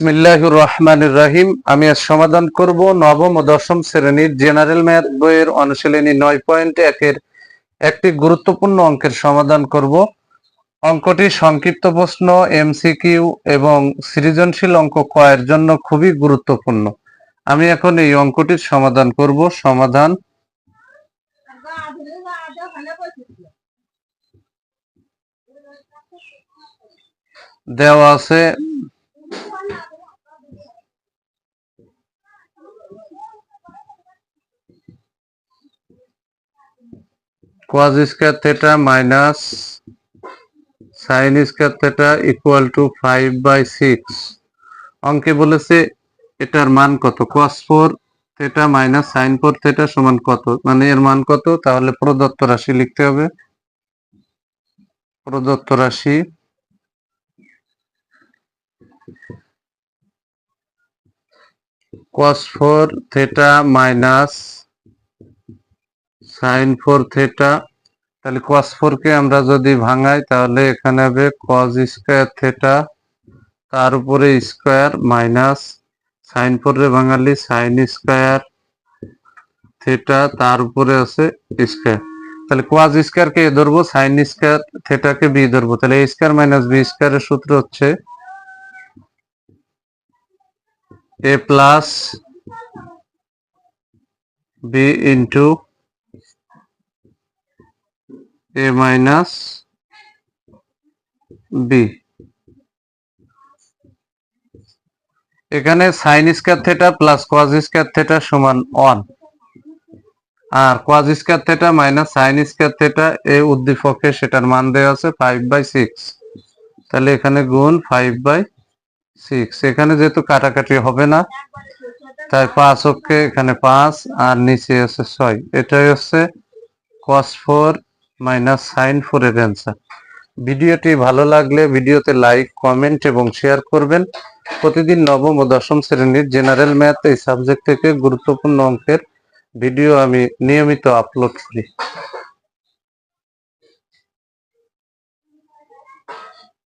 বিসমিল্লাহির রহমানির রহিম। আমি আজ সমাধান করব নবম ও দশম শ্রেণীর জেনারেল ম্যাথ বইয়ের অনুশীলনী 9.1 এর একটি গুরুত্বপূর্ণ অঙ্কের সমাধান করব। অঙ্কটি সংক্ষিপ্ত প্রশ্ন, এমসিকিউ এবং সৃজনশীল অঙ্ক ক এর জন্য খুবই গুরুত্বপূর্ণ। আমি এখন এই অঙ্কটির সমাধান করব। সমাধান দেওয়া আছে। cos square theta minus sin square theta equal to 5/6। অঙ্কে বলেছে এটার মান কত, cos 4 theta minus sin 4 theta সমান কত, মানে এর মান কত। তাহলে প্রদত্ত রাশি লিখতে হবে। প্রদত্ত রাশি cos 4 theta minus sin 4 theta. তাহলে cos 4 কে আমরা যদি ভাঙাই তাহলে এখানে হবে cos স্কয়ার থিটা তার উপরে স্কয়ার মাইনাস sin 4 রে ভাঙালি sin স্কয়ার থিটা তার উপরে আছে স্কয়ার। তাহলে cos স্কয়ার কে এ ধরবো, sin square theta K B ধরবো। তাহলে a square minus b square এর সূত্র হচ্ছে a plus b into a minus b। এখানে sin square theta plus cos square theta সমান 1, আর cos square theta minus sin square theta এই উদ্দীপকে সেটার মান দেওয়া আছে 5/6। তাহলে এখানে গুণ 5/6। এখানে যেহেতু কাটাকাটি হবে না তাই 5 অক্ষে এখানে 5 আর নিচে আছে 6। এটাই হচ্ছে cos 4 মাইনাস sin 4 এর অ্যান্সার। ভিডিওটি ভালো লাগলে ভিডিওতে লাইক, কমেন্ট এবং শেয়ার করবেন। প্রতিদিন নবম ও দশম শ্রেণীর জেনারেল ম্যাথ এই সাবজেক্ট থেকে গুরুত্বপূর্ণ অঙ্কের ভিডিও আমি নিয়মিত আপলোড করি।